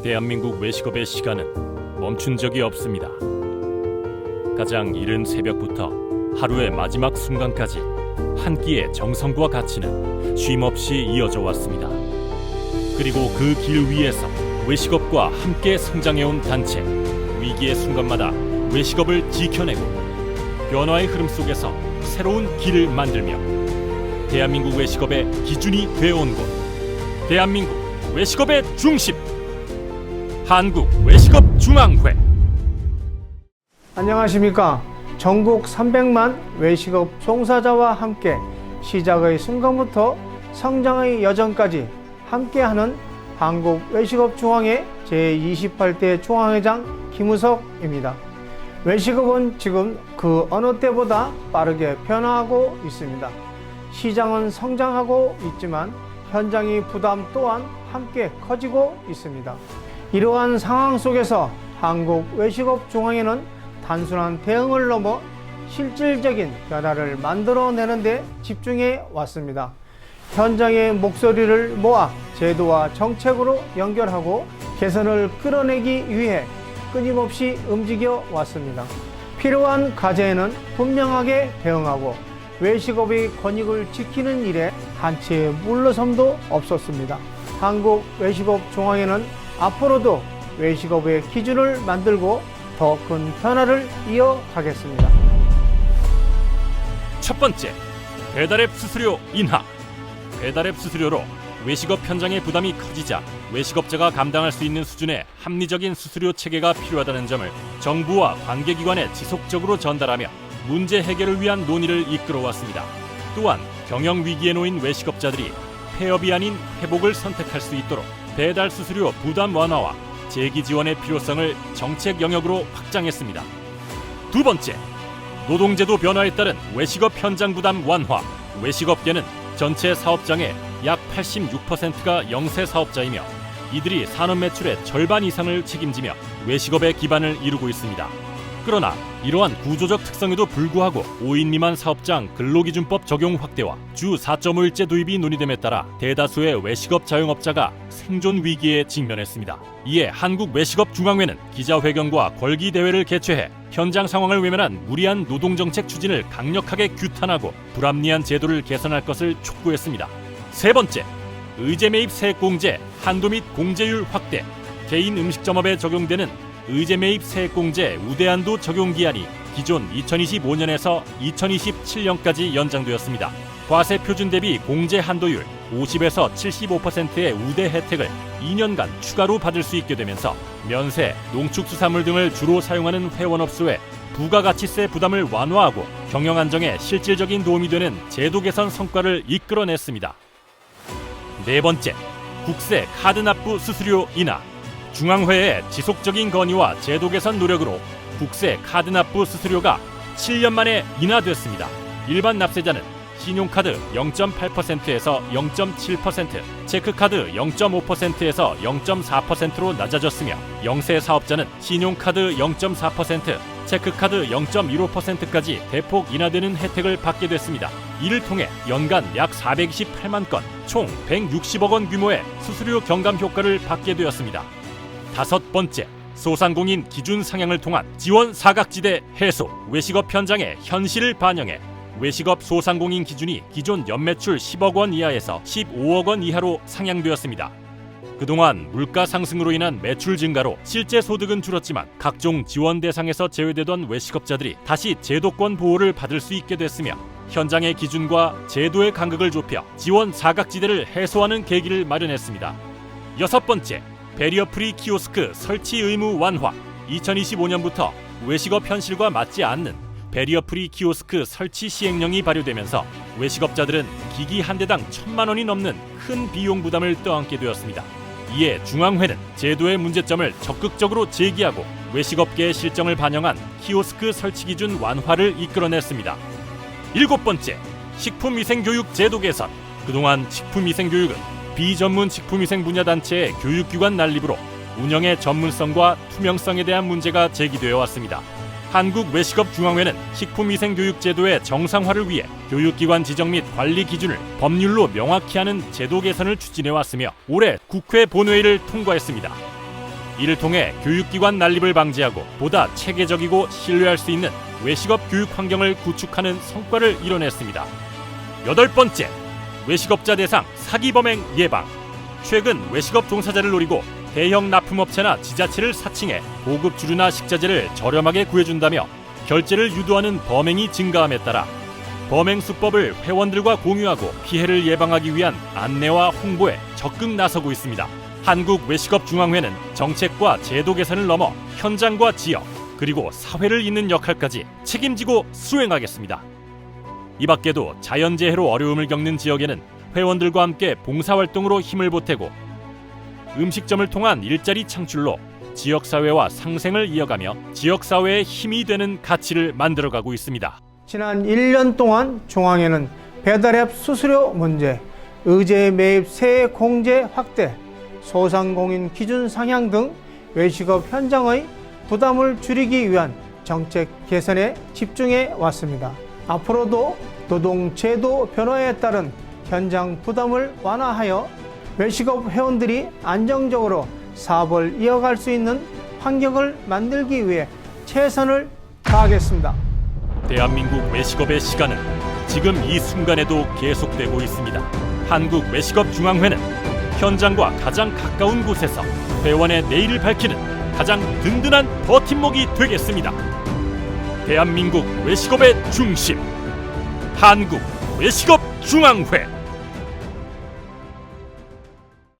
대한민국 외식업의 시간은 멈춘 적이 없습니다. 가장 이른 새벽부터 하루의 마지막 순간까지 한 끼의 정성과 가치는 쉼없이 이어져 왔습니다. 그리고 그 길 위에서 외식업과 함께 성장해온 단체, 위기의 순간마다 외식업을 지켜내고 변화의 흐름 속에서 새로운 길을 만들며 대한민국 외식업의 기준이 되어온 곳, 대한민국 외식업의 중심, 한국외식업중앙회. 안녕하십니까. 전국 300만 외식업 종사자와 함께 시작의 순간부터 성장의 여정까지 함께하는 한국외식업중앙회 제28대 중앙회장 김우석입니다. 외식업은 지금 그 어느 때보다 빠르게 변화하고 있습니다. 시장은 성장하고 있지만 현장의 부담 또한 함께 커지고 있습니다. 이러한 상황 속에서 한국외식업중앙회는 단순한 대응을 넘어 실질적인 변화를 만들어내는 데 집중해 왔습니다. 현장의 목소리를 모아 제도와 정책으로 연결하고 개선을 끌어내기 위해 끊임없이 움직여 왔습니다. 필요한 과제에는 분명하게 대응하고 외식업의 권익을 지키는 일에 한치의 물러섬도 없었습니다. 한국외식업중앙회는 앞으로도 외식업의 기준을 만들고 더 큰 변화를 이어가겠습니다. 첫 번째, 배달앱 수수료 인하. 배달앱 수수료로 외식업 현장의 부담이 커지자 외식업자가 감당할 수 있는 수준의 합리적인 수수료 체계가 필요하다는 점을 정부와 관계기관에 지속적으로 전달하며 문제 해결을 위한 논의를 이끌어왔습니다. 또한 경영 위기에 놓인 외식업자들이 폐업이 아닌 회복을 선택할 수 있도록 배달 수수료 부담 완화와 재기 지원의 필요성을 정책 영역으로 확장했습니다. 두 번째, 노동제도 변화에 따른 외식업 현장 부담 완화. 외식업계는 전체 사업장의 약 86%가 영세 사업자이며 이들이 산업 매출의 절반 이상을 책임지며 외식업의 기반을 이루고 있습니다. 그러나 이러한 구조적 특성에도 불구하고 5인 미만 사업장 근로기준법 적용 확대와 주 4.5일제 도입이 논의됨에 따라 대다수의 외식업 자영업자가 생존 위기에 직면했습니다. 이에 한국외식업중앙회는 기자회견과 궐기대회를 개최해 현장 상황을 외면한 무리한 노동정책 추진을 강력하게 규탄하고 불합리한 제도를 개선할 것을 촉구했습니다. 세 번째, 의제매입 세액공제 한도 및 공제율 확대. 개인 음식점업에 적용되는 의제매입 세액공제 우대한도 적용기한이 기존 2025년에서 2027년까지 연장되었습니다. 과세 표준 대비 공제 한도율 50에서 75%의 우대 혜택을 2년간 추가로 받을 수 있게 되면서 면세, 농축수산물 등을 주로 사용하는 회원업소의 부가가치세 부담을 완화하고 경영 안정에 실질적인 도움이 되는 제도 개선 성과를 이끌어냈습니다. 네 번째, 국세 카드 납부 수수료 인하. 중앙회의 지속적인 건의와 제도 개선 노력으로 국세 카드 납부 수수료가 7년 만에 인하됐습니다. 일반 납세자는 신용카드 0.8%에서 0.7%, 체크카드 0.5%에서 0.4%로 낮아졌으며 영세 사업자는 신용카드 0.4%, 체크카드 0.15%까지 대폭 인하되는 혜택을 받게 됐습니다. 이를 통해 연간 약 428만 건, 총 160억 원 규모의 수수료 경감 효과를 받게 되었습니다. 다섯 번째, 소상공인 기준 상향을 통한 지원 사각지대 해소. 외식업 현장의 현실을 반영해 외식업 소상공인 기준이 기존 연매출 10억 원 이하에서 15억 원 이하로 상향되었습니다. 그동안 물가 상승으로 인한 매출 증가로 실제 소득은 줄었지만 각종 지원 대상에서 제외되던 외식업자들이 다시 제도권 보호를 받을 수 있게 됐으며 현장의 기준과 제도의 간극을 좁혀 지원 사각지대를 해소하는 계기를 마련했습니다. 여섯 번째, 배리어 프리 키오스크 설치 의무 완화. 2025년부터 외식업 현실과 맞지 않는 배리어 프리 키오스크 설치 시행령이 발효되면서 외식업자들은 기기 한 대당 1,000만 원이 넘는 큰 비용 부담을 떠안게 되었습니다. 이에 중앙회는 제도의 문제점을 적극적으로 제기하고 외식업계의 실정을 반영한 키오스크 설치 기준 완화를 이끌어냈습니다. 일곱 번째, 식품위생교육 제도 개선. 그동안 식품위생교육은 비전문 식품위생 분야 단체의 교육기관 난립으로 운영의 전문성과 투명성에 대한 문제가 제기되어 왔습니다. 한국외식업중앙회는 식품위생교육 제도의 정상화를 위해 교육기관 지정 및 관리 기준을 법률로 명확히 하는 제도 개선을 추진해왔으며 올해 국회 본회의를 통과했습니다. 이를 통해 교육기관 난립을 방지하고 보다 체계적이고 신뢰할 수 있는 외식업 교육 환경을 구축하는 성과를 이뤄냈습니다. 8번째, 외식업자 대상 사기 범행 예방. 최근 외식업 종사자를 노리고 대형 납품업체나 지자체를 사칭해 고급 주류나 식자재를 저렴하게 구해준다며 결제를 유도하는 범행이 증가함에 따라 범행 수법을 회원들과 공유하고 피해를 예방하기 위한 안내와 홍보에 적극 나서고 있습니다. 한국외식업중앙회는 정책과 제도 개선을 넘어 현장과 지역 그리고 사회를 잇는 역할까지 책임지고 수행하겠습니다. 이 밖에도 자연재해로 어려움을 겪는 지역에는 회원들과 함께 봉사활동으로 힘을 보태고 음식점을 통한 일자리 창출로 지역사회와 상생을 이어가며 지역사회의 힘이 되는 가치를 만들어가고 있습니다. 지난 1년 동안 중앙회는 배달앱 수수료 문제, 의제 매입 세액 공제 확대, 소상공인 기준 상향 등 외식업 현장의 부담을 줄이기 위한 정책 개선에 집중해 왔습니다. 앞으로도 노동제도 변화에 따른 현장 부담을 완화하여 외식업 회원들이 안정적으로 사업을 이어갈 수 있는 환경을 만들기 위해 최선을 다하겠습니다. 대한민국 외식업의 시간은 지금 이 순간에도 계속되고 있습니다. 한국외식업중앙회는 현장과 가장 가까운 곳에서 회원의 내일을 밝히는 가장 든든한 버팀목이 되겠습니다. 대한민국 외식업의 중심, 한국외식업중앙회.